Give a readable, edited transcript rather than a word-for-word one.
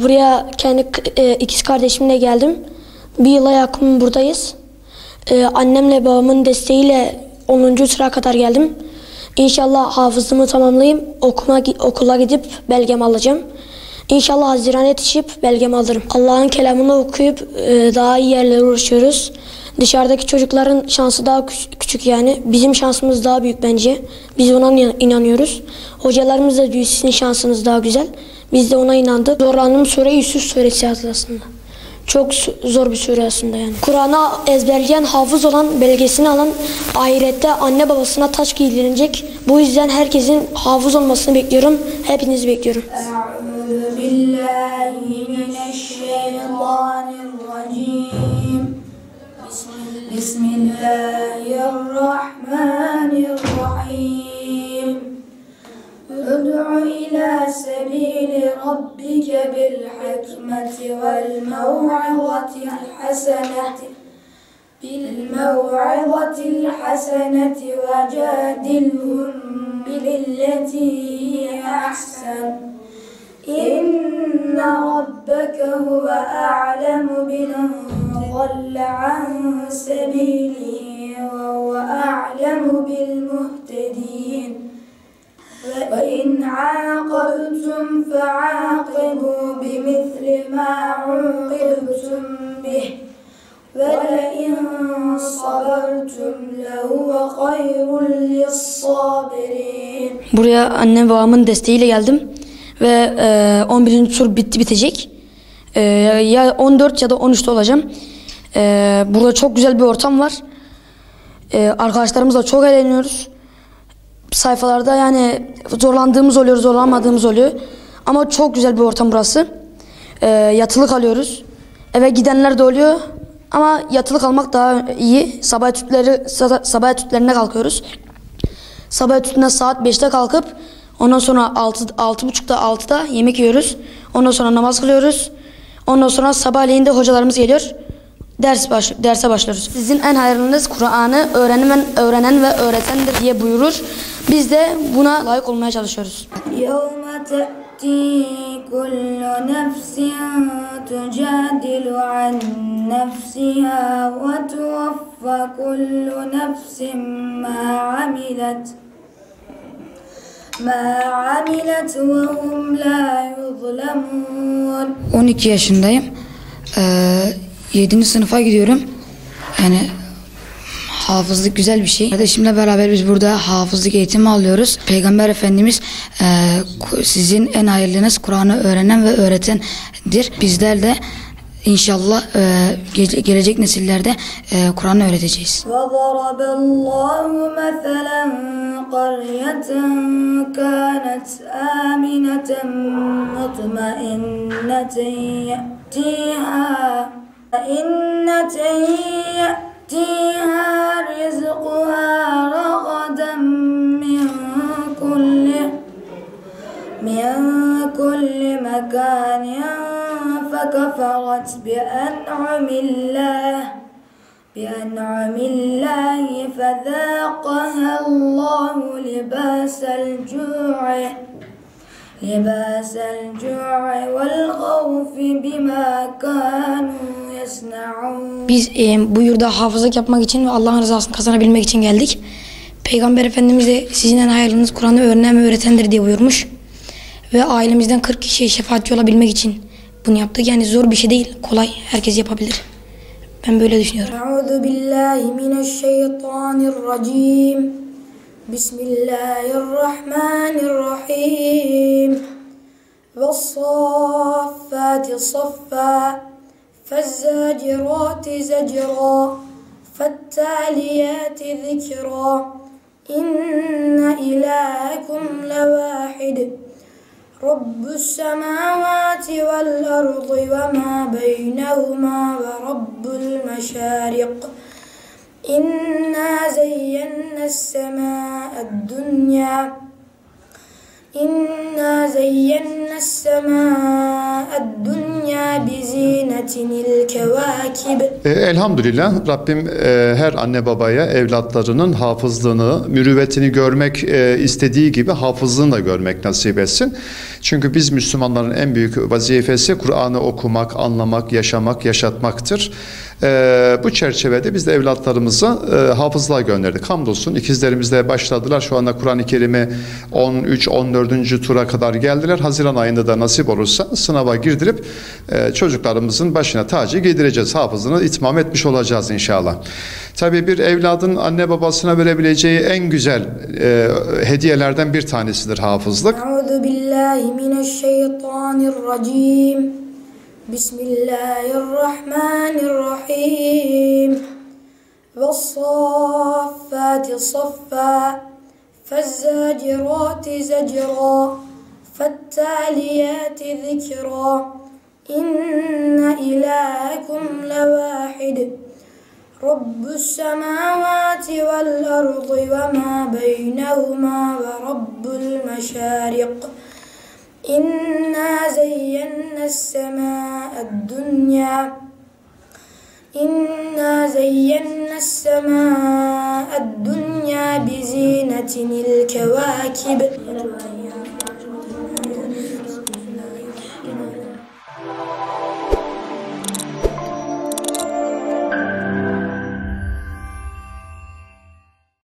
Buraya kendi ikiz kardeşimle geldim. Bir yıla yakın buradayız. Annemle babamın desteğiyle 10. sıra kadar geldim. İnşallah hafızımı tamamlayayım. Okula gidip belgemi alacağım. İnşallah Haziran'a yetişip belgemi alırım. Allah'ın kelamını okuyup daha iyi yerlere ulaşıyoruz. Dışarıdaki çocukların şansı daha küçük yani. Bizim şansımız daha büyük bence. Biz ona inanıyoruz. Hocalarımız da diyor sizin şansınız daha güzel. Biz de ona inandık. Zorlandığım sure Yusuf suresi aslında. Çok zor bir sure aslında yani. Kur'an'ı ezberleyen, hafız olan, belgesini alan ahirette anne babasına taç giydirilecek. Bu yüzden herkesin hafız olmasını bekliyorum. Hepinizi bekliyorum. Bismillahirrahmanirrahim. Ud'u ila sebili rabbike bil hikmeti vel mev'izatil haseneti ve cadilhum billeti hiye ahsen. İnne rabbeke huve a'lemu bimen dalle an sebilihi ve huve a'lemu bil muhtedin. وَإِنْ عَاقَبْتُمْ فَعَاقِبُوا بِمِثْلِ مَا عُوقِبْتُمْ بِهِ وَلَئِنْ صَبَرْتُمْ لَهُوَ خَيْرٌ لِلصَّابِرِينَ. Buraya annem babamın desteğiyle geldim ve 11. tur bitecek. Ya 14 ya da 13'te olacağım. Burada çok güzel bir ortam var. Arkadaşlarımızla çok eğleniyoruz. Sayfalarda yani zorlandığımız oluyor, zorlanmadığımız oluyor. Ama çok güzel bir ortam burası. Yatılı kalıyoruz. Eve gidenler de oluyor. Ama yatılı kalmak daha iyi. Sabah etütlerine kalkıyoruz. Sabah etütüne saat 5'te kalkıp ondan sonra 6.30'da 6'da yemek yiyoruz. Ondan sonra namaz kılıyoruz. Ondan sonra sabahleyin de hocalarımız geliyor. Derse başlıyoruz. Sizin en hayırlınız Kur'an'ı öğrenen ve öğretendir diye buyurur. Biz de buna layık olmaya çalışıyoruz. يَوْمَ تَأْتِي كُلُّ نَفْسٍ تُجَادِلُ عَنْ نَفْسِهَا وَتُوَفَّى كُلُّ نَفْسٍ مَا عَمِلَتْ وَهُمْ لَا يُظْلَمُونَ. 12 yaşındayım. 7. sınıfa gidiyorum. Yani hafızlık güzel bir şey. Kardeşimle beraber biz burada hafızlık eğitimi alıyoruz. Peygamber Efendimiz sizin en hayırlınız Kur'an'ı öğrenen ve öğretendir. Bizler de İnşallah gelecek nesillerde Kur'an'ı öğreteceğiz. وَضَرَبَ اللّٰهُ مَثَلًا قَرْيَةً كَانَتْ آمِنَةً مُطْمَئِنَّةً يَأْتِيهَا رِزْقُهَا رَغَدًا من كل مكان فكفرت بأنعم الله فذاقها الله لباس الجوع والخوف بما كانوا يصنعون. Biz bu yurda hafızlık yapmak için ve Allah'ın rızasını kazanabilmek için geldik. Peygamber Efendimiz de sizin en hayırlınız Kur'an'ı öğrenen ve öğretendir diye buyurmuş. Ve ailemizden 40 kişiye şefaatçi olabilmek için bunu yaptık. Yani zor bir şey değil, kolay, herkes yapabilir. Ben böyle düşünüyorum. Euzu billahi mineşşeytanirracim. Bismillahirrahmanirrahim. Ve's-saffati saffa, fe'z-zâcirâti zecrâ, fe't-tâliyâti zikrâ. İnne ilâhekum levâhid. رب السماوات والأرض وما بينهما ورب المشارق إنا زينا السماء الدنيا bizinetinil kevakib. Elhamdülillah Rabbim her anne babaya evlatlarının hafızlığını, mürüvvetini görmek istediği gibi hafızlığını da görmek nasip etsin. Çünkü biz Müslümanların en büyük vazifesi Kur'an'ı okumak, anlamak, yaşamak, yaşatmaktır. Bu çerçevede biz de evlatlarımızı hafızlığa gönderdik. Hamdolsun ikizlerimiz de başladılar. Şu anda Kur'an-ı Kerim'i 13-14. tura kadar geldiler. Haziran ayında da nasip olursa sınava girdirip çocuklarımızın başına tacı giydireceğiz. Hafızını itmam etmiş olacağız inşallah. Tabii bir evladın anne babasına verebileceği en güzel hediyelerden bir tanesidir hafızlık. Euzubillahimineşşeytanirracim. Bismillahirrahmanirrahim. Ve's-saffâti saffâ. Fe'z-zâcirâti zecrâ. Fe't-tâliyâti zikrâ. İnne ilâhekum levâhid. Rabbü's-semâvâti vel-ardı ve mâ beynehumâ ve rabbul meşâriq. İnna zeyyennâ's semâ'ed dünya bizinetinil kevâkib.